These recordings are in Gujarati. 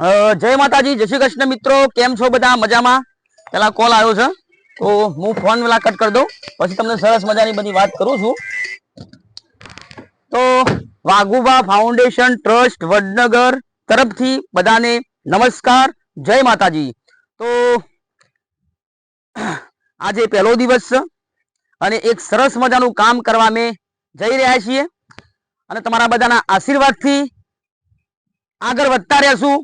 જય માતાજી, જય શ્રી કૃષ્ણ મિત્રો, કેમ છો બધા? મજામાં? પેલા કોલ આવ્યો છે તો હું ફોન પેલા કટ કરી દઉં, પછી તમને સરસ મજાની બધી વાત કરું છું. તો વાઘુબા ફાઉન્ડેશન ટ્રસ્ટ વડનગર તરફથી બધાને નમસ્કાર, જય માતાજી. તો આજે પહેલો દિવસ છે અને એક સરસ મજાનું કામ કરવા અમે જઈ રહ્યા છીએ અને તમારા બધાના આશીર્વાદથી આગળ વધતા રહેશું,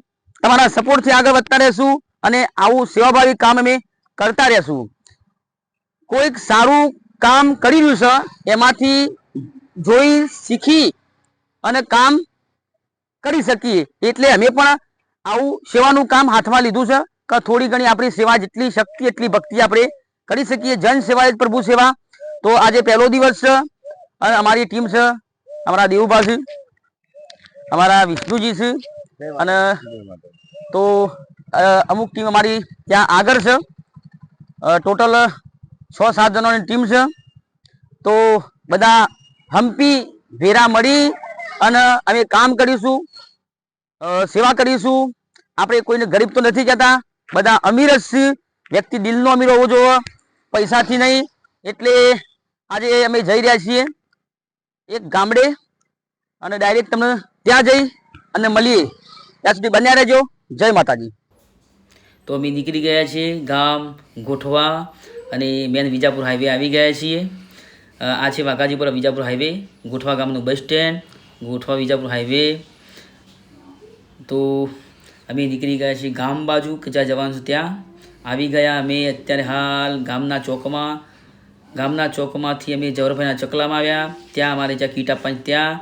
તમારા સપોર્ટથી આગળ વધતા રહેશું અને આવું સેવાભાવી કામ અમે કરતા રહેશું. કોઈક સારું કામ કરી રહ્યું છે એમાંથી જોઈ શીખી અને કામ કરી શકીએ, એટલે અમે પણ આવું સેવાનું કામ હાથમાં લીધું છે કે થોડી ઘણી આપણી સેવા જેટલી શક્તિ એટલી ભક્તિ આપણે કરી શકીએ. જન સેવા જ પ્રભુ સેવા. તો આજે પહેલો દિવસ છે અને અમારી ટીમ છે, અમારા દેવુભાઈ, અમારા વિષ્ણુજી છે અને તો અમુક ટીમ અમારી ત્યાં આગળ છે. ટોટલ 6-7 જણાની ટીમ છે. તો બધા હંપી ભેરા મળી અને અમે કામ કરીશું, સેવા કરીશું. આપણે કોઈને ગરીબ તો નથી કહેતા, બધા અમીર જ છે. વ્યક્તિ દિલનો અમીર હોવો જોઈએ, પૈસાથી નહીં. એટલે આજે અમે જઈ રહ્યા છીએ એક ગામડે અને ડાયરેક્ટ તમને ત્યાં જઈ અને મળીએ. ત્યાં સુધી બન્યા રહેજો. જય માતાજી. તો અમે નીકળી ગયા છીએ ગામ ગોઠવા અને મેન વિજાપુર હાઈવે આવી ગયા છીએ. આ છે વાઘાજીપુરા વિજાપુર હાઈવે, ગોઠવા ગામનું બસ સ્ટેન્ડ, ગોઠવા વિજાપુર હાઈવે. તો અમે નીકળી ગયા છીએ ગામ બાજુ કે જ્યાં જવાનું છે ત્યાં આવી ગયા. અમે અત્યારે હાલ ગામના ચોકમાંથી અમે જવરભાઈના ચકલામાં આવ્યા. ત્યાં અમારે જ્યાં કીટ આપવાની ત્યાં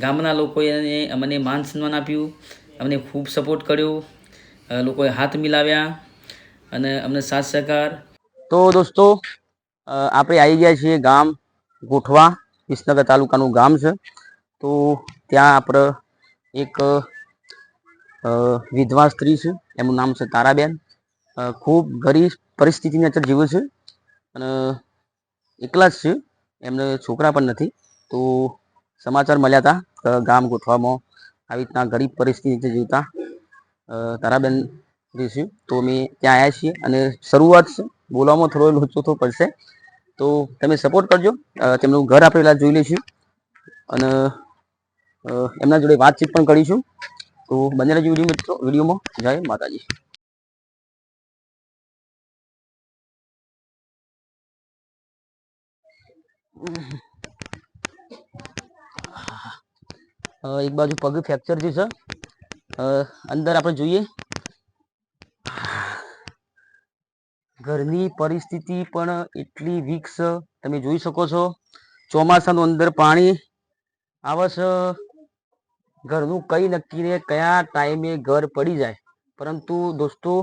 ગામના લોકોએ અમને માન સન્માન આપ્યું, અમને ખૂબ સપોર્ટ કર્યો, લોકોએ હાથ મિલાવ્યા અને અમને સાથ સહકાર. તો દોસ્તો આપણે આવી ગયા છીએ ગામ ગોઠવા, વિસનગર તાલુકાનું ગામ છે. તો ત્યાં આપણે એક વિધવા સ્ત્રી છે, એમનું નામ છે તારાબેન. ખૂબ ગરીબ પરિસ્થિતિની અંદર જીવે છે અને એકલા જ છે, એમને છોકરા પણ નથી. તો સમાચાર મળ્યા હતા કે ગામ ગોઠવામાં આવી રીતના ગરીબ પરિસ્થિતિ જીવતા તારાબેન છે. તો અમે ત્યાં આવ્યા છીએ અને શરૂઆત છે, બોલવામાં થોડો લોચો તો પડશે. તો તમે સપોર્ટ કરજો. તેમનું ઘર આપણે પહેલાં જોઈ લઈશું અને એમના જોડે વાતચીત પણ કરીશું. તો બંને રહેજો મિત્રો વિડીયોમાં. જય માતાજી. એક બાજુ પગ ફ્રેક્ચર છે, અંદર આપણે જોઈએ. ઘરની પરિસ્થિતિ પણ એટલી વીક છે, તમે જોઈ શકો છો. ચોમાસાનું અંદર પાણી આવે છે, ઘરનું કઈ નક્કી ને કયા ટાઈમે ઘર પડી જાય. પરંતુ દોસ્તો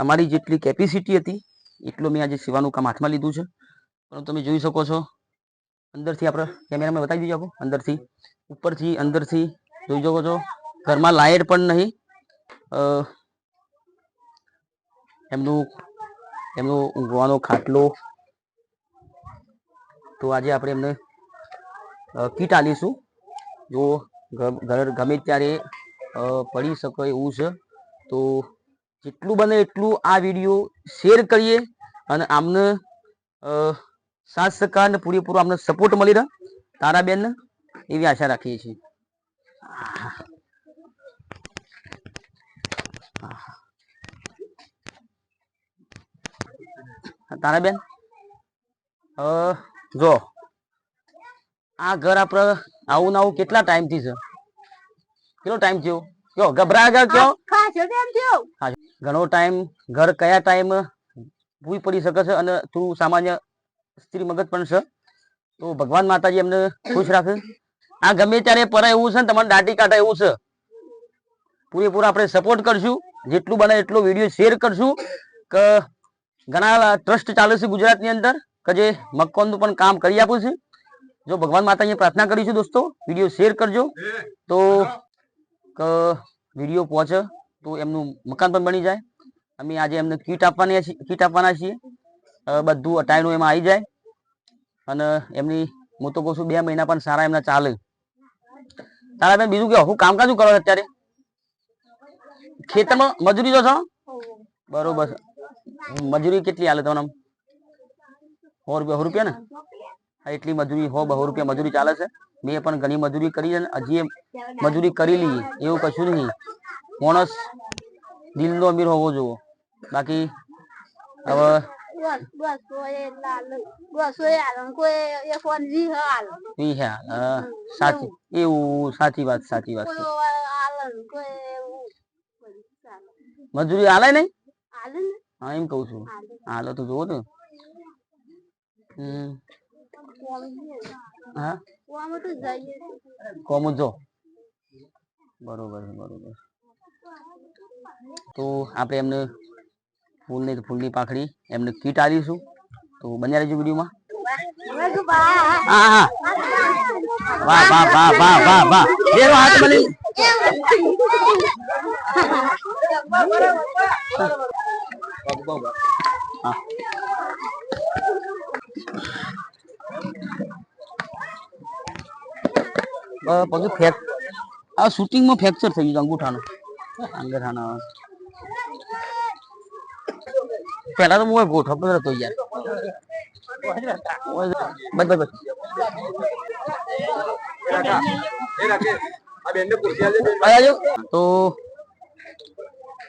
અમારી જેટલી કેપેસિટી હતી એટલું મેં આજે સેવાનું કામ હાથમાં લીધું છે. પરંતુ તમે જોઈ શકો છો અંદરથી, આપણે કેમેરામાં બતાવી દીધું, આપણે અંદરથી ઉપરથી અંદરથી જોઈ શકો છો. ઘરમાં લાઇટ પણ નહીં. એમનો ઊંઘવાનો ખાટલો. તો આજે આપણે એમને કીટ આલીશું. જો ઘર ગમે ત્યારે પડી શકે એવું છે, તો જેટલું બને એટલું આ વિડીયો શેર કરીએ અને આમને સાથ સહકાર ને પૂરેપૂરો આમને સપોર્ટ મળી રહે તારાબેન, એવી આશા રાખીએ છીએ. તારાબેન જો આ ઘર આપણે આવું ના આવું કેટલા ટાઈમ થી છે? કેટલો ટાઈમ થયો? કયો ગભરાયા કયો? ઘણો ટાઈમ. ઘર કયા ટાઈમ ભૂઈ પડી શકે છે અને થોડું સામાન્ય સ્ત્રી મગજ પણ છે. તો ભગવાન માતાજી એમને ખુશ રાખે. આ ગમે ત્યારે પર એવું છે ને તમારે દાટી કાઢે એવું છે. પૂરેપૂરો આપણે સપોર્ટ કરશું, જેટલું બને એટલો વિડીયો શેર કરશું. કે ઘણા ટ્રસ્ટ ચાલે છે ગુજરાતની અંદર કે જે મકાનનું પણ કામ કરી આપું છે. જો ભગવાન માતાજી પ્રાર્થના કરીશું દોસ્તો, વિડીયો શેર કરજો તો વિડીયો પહોંચે તો એમનું મકાન પણ બની જાય. અમે આજે એમને કીટ આપવાના છીએ. બધું અટાયણું એમાં આવી જાય અને એમની હું તો કહું છું 2 મહિના પણ સારા એમના ચાલે. તારા બેન બીજું કે હું કામકાજ કરો અત્યારે? ખેતરમાં મજૂરી જો છો બરોબર છે. મજૂરી કેટલી હાલે તમને? 100 રૂપિયા ને? હા, એટલી મજૂરી 100-200 રૂપિયા મજૂરી ચાલે છે. મેં પણ ઘણી મજૂરી કરી છે ને હજી મજૂરી કરી લઈએ એવું કશું નહીં. માણસ દિલનો અમીર હોવો જોઈએ. બાકી હવે સાચી એવું સાચી વાત છે. મજૂરી હાલે નહીં? હા એમ કઉ છું. હાલો તો જોવો ને. હા કોમ જો બરોબર બરોબર. તો આપણે એમને ફૂલની પાખડી એમને કીટ આલીશું. તો બન્યા રહેજો વિડીયોમાં. હા હા વાહ વાહ વાહ વાહ વાહ વાહ બેરો હાથ મળી. પછી આ શૂટિંગમાં ફ્રેક્ચર થઈ ગયું અંગૂઠાનો. પેલા તો હું ગોઠો પર હતો યાર. તો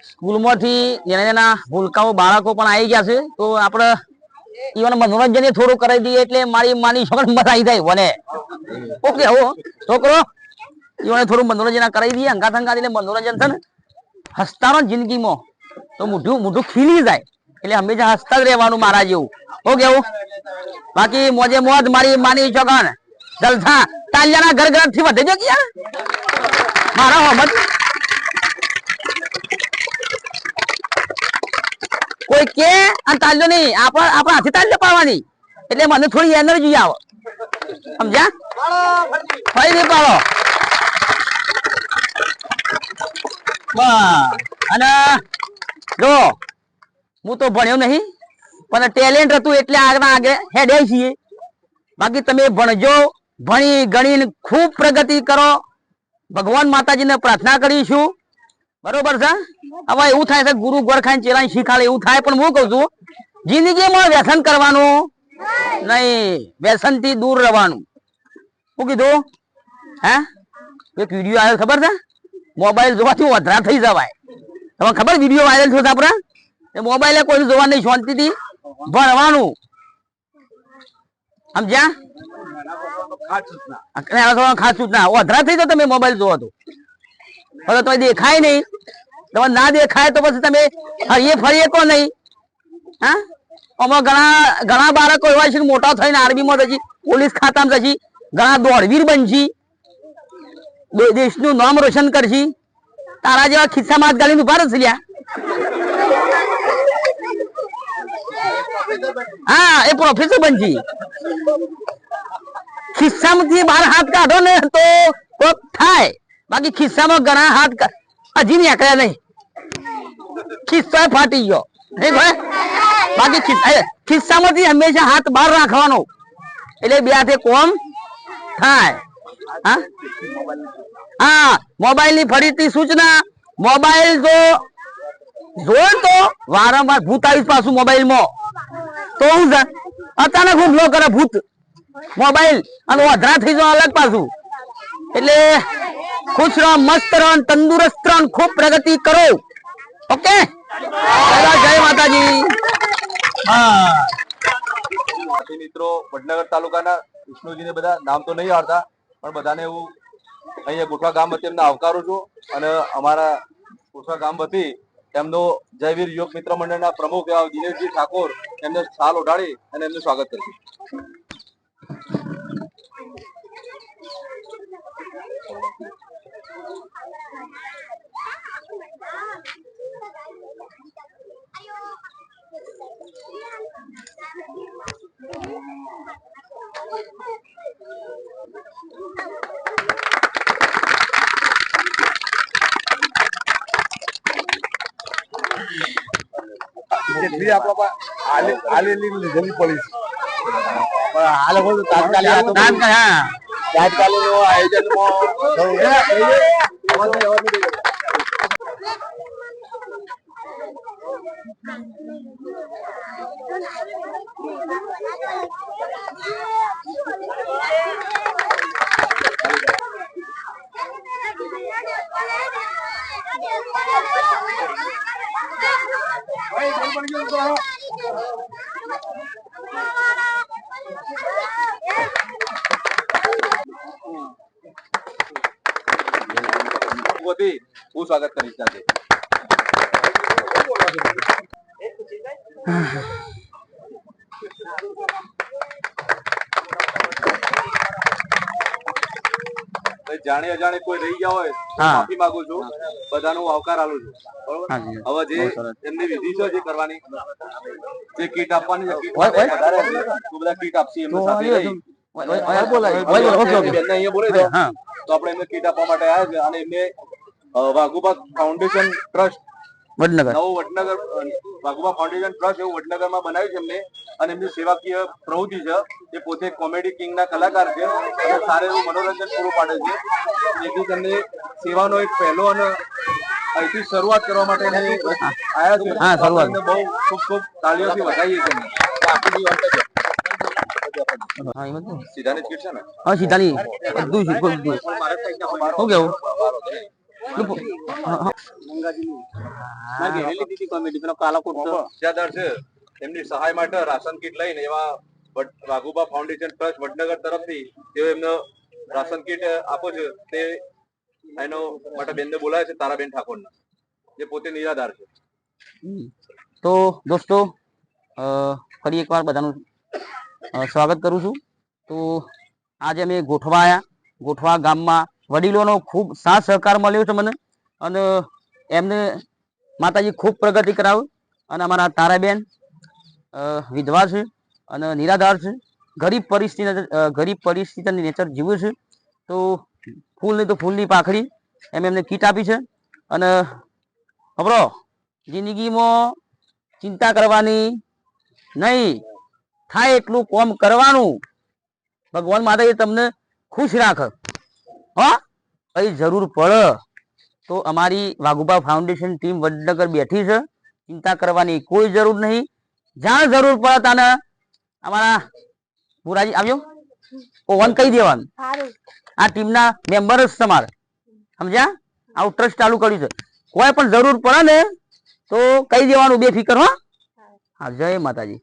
સ્કૂલમાંથી નાના ભૂલકાઓ બાળકો પણ આવી ગયા છે. તો આપણે ઈવન મનોરંજન થોડું કરી દઈએ એટલે મારી માની છોકરી મજા આવી જાય મને. ઓકે હો છોકરો ઈવને થોડું મનોરંજન કરાવી દઈએ. અંગાત એટલે મનોરંજન છે ને હસતા જિંદગીમાં તો મોઢું ખીલી જાય. એટલે હંમેશા હસતા જ રહેવાનું મારા જેવું. હો કેવું? બાકી મોજે મોજ મારી માની છોકર જલસા તાલિયાના ઘર ઘર થી વધે છે યાર મારા હોમત. કોઈ કે અને તાલ્યો નહીં આપણા હાથે તાલ્યો પાડવાની એટલે મને થોડી એનર્જી આવે. સમજ્યા? ફરી દે પાડો. અને જો હું તો ભણ્યો નહીં પણ ટેલેન્ટ હતું એટલે આગળ હેડે છીએ. બાકી તમે ભણજો, ભણી ગણીને ખૂબ પ્રગતિ કરો. ભગવાન માતાજીને પ્રાર્થના કરીશું. બરોબર છે? હવે એવું થાય છે ગુરુ ગોરખાઈને ચેલાને શીખાડે એવું થાય. પણ હું કઉ છું જિંદગીમાં વ્યસન કરવાનું નહીં, વ્યસન થી દૂર રહેવાનું. શું કીધું? હે એક વિડીયો આવ્યો ખબર છે? મોબાઈલ જોવાથી વધરા થઈ જવાય. તમે ખબર વિડીયો વાયરલ થયો છે આપડે? એ મોબાઈલે કોઈ જોવા નહીં, શાંતિથી ભણવાનું. સમજ્યા? ખાસ સૂચના વધરા થઈ જાવ તમે મોબાઈલ જોવો તો. હવે તો દેખાય નહીં. તમે ના દેખાય તો પછી તમે હરીએ ફરીએ કો નહીં. હા આમાં ઘણા બાળકો એવા છે મોટા થઈને આર્મીમાં જશે, પોલીસ ખાતામાં જશે, ઘણા દોડવીર બનશે, દેશનું નામ રોશન કરશે. તારા જેવા ખિસ્સામાં હાથ ગાલીને ઉભા રહેશે લ્યા. હા એ પ્રોફેસર બનશે. ખિસ્સામાંથી બહાર હાથ કાઢો ને તો કોક થાય. બાકી ખિસ્સામાં ઘણા હાથ હજી નીકળ્યા નહીં. ખિસ્સો ફાટી ગયો. બાકી ખિસ્સામાંથી હંમેશા હાથ બહાર રાખવાનો એટલે બે હાથે કોમ થાય. હા મોબાઈલ ની ફરીથી સૂચના. મોબાઈલ જો તો વારંવાર ભૂત આવીશ પાછું મોબાઈલ માં તો હું છે અચાનક હુમલો કરે ભૂત મોબાઈલ અને વધરા થઈ જાવ અલગ પાછું. એટલે ખુશ રહો, મસ્ત રહો, તંદુરસ્ત રહો, ખૂબ પ્રગતિ કરો. ઓકે જય માતાજી. હા મિત્રો વડનગર તાલુકાના વિષ્ણુજી ને બધા નામ તો નહીં આવડતા પણ બધાને હું અહીંયા ગોઠવા ગામ વતી એમને આવકારું છું. અને અમારા ગોઠવા ગામ વતી એમનો જયવીર યુવક મિત્ર મંડળના પ્રમુખ એવા દિનેશજી ઠાકોર એમને શાલ ઓઢાડી અને એમનું સ્વાગત કરીશું. જેટલી આપણા આલેલી લીધેલી પોલીસ આ લોકો તાત્કાલિક આયોજનમાં વતી હું સ્વાગત કરીશ સાથે. જાણે અજાણે કોઈ રહી ગયા હોય તો હા. માફી માંગુ છું, બધાનો આવકાર આલું છું. બરોબર? હાજી. હવે જે બહુ સરસ. એમની વિધિ છે જે કરવાની, જે કીટ આપવાની છે, કીટ ઓય, ઓય. વધારે હશે તો બધા કીટ આપશે એમને તો સાથે અહીંયા રહી. બોલાય. Okay okay. બેનને અહીંયા બોલાવી દો. હા. તો આપણે એમને કીટ આપવા માટે આવ્યા છે અને એમને વાઘુબા ફાઉન્ડેશન ટ્રસ્ટ વડનગર. નવું વડનગર વાઘુબા ફાઉન્ડેશન ટ્રસ્ટ એવું વડનગરમાં બનાવ્યું છે એમને, અને એમની સેવાકીય પ્રવૃત્તિ છે. એ પોતે કોમેડી કિંગના કલાકાર છે અને સારું એવું મનોરંજન પૂરું પાડે છે. જેથી તેમને સેવાનો એક પહેલો અને અહીંથી શરૂઆત કરવા માટે એને આવ્યા છે. હા, શરૂઆત. એમને બહુ ખૂબ ખૂબ તાળીઓથી વધાવીએ છીએ એમને. આખી દી વાત છે. હા, એમ જ ને. સીધાની જ કીટ છે ને? હા, સીધાની બધું છે, બધું. શું કેવું? હોદ્દેદાર છે એમની સહાય માટે રાશન કીટ લઈને એવા વાઘુબા ફાઉન્ડેશન ટ્રસ્ટ વડનગર તરફથી તેઓ એમને રાશન કીટ આપો છે. તે એનો માટે બેનને બોલાવે છે, તારાબેન ઠાકોરને, જે પોતે નિરાધાર છે. તો દોસ્તો, ફરી એકવાર બધાનું સ્વાગત કરું છું. તો આજે અમે ગોઠવા આવ્યા. ગોઠવા ગામમાં વડીલોનો ખૂબ સાથ સહકાર મળ્યો છે મને, અને એમને માતાજી ખૂબ પ્રગતિ કરાવી. અને અમારા તારાબેન વિધવા છે અને નિરાધાર છે, ગરીબ પરિસ્થિતિની નેચર જીવે છે. તો ફૂલની તો ફૂલની પાખડી એમ એમને કીટ આપી છે. અને ખબરો જિંદગીમાં ચિંતા કરવાની નહીં, થાય એટલું કોમ કરવાનું. ભગવાન માતાજી તમને ખુશ રાખે. હા, કઈ જરૂર પડે તો અમારી વાઘુબા ફાઉન્ડેશન ટીમ વડનગર બેઠી છે. ચિંતા કરવાની કોઈ જરૂર નહીં. જ્યાં જરૂર પડે તાને અમારા પુરાજી આવ્યો ઓવન કહી દેવાનું. આ ટીમના મેમ્બર જ તમારે, સમજ્યા? આવું ટ્રસ્ટ ચાલુ કર્યું છે. કોઈ પણ જરૂર પડે ને તો કહી દેવાનું, બેફિકર. હા, જય માતાજી.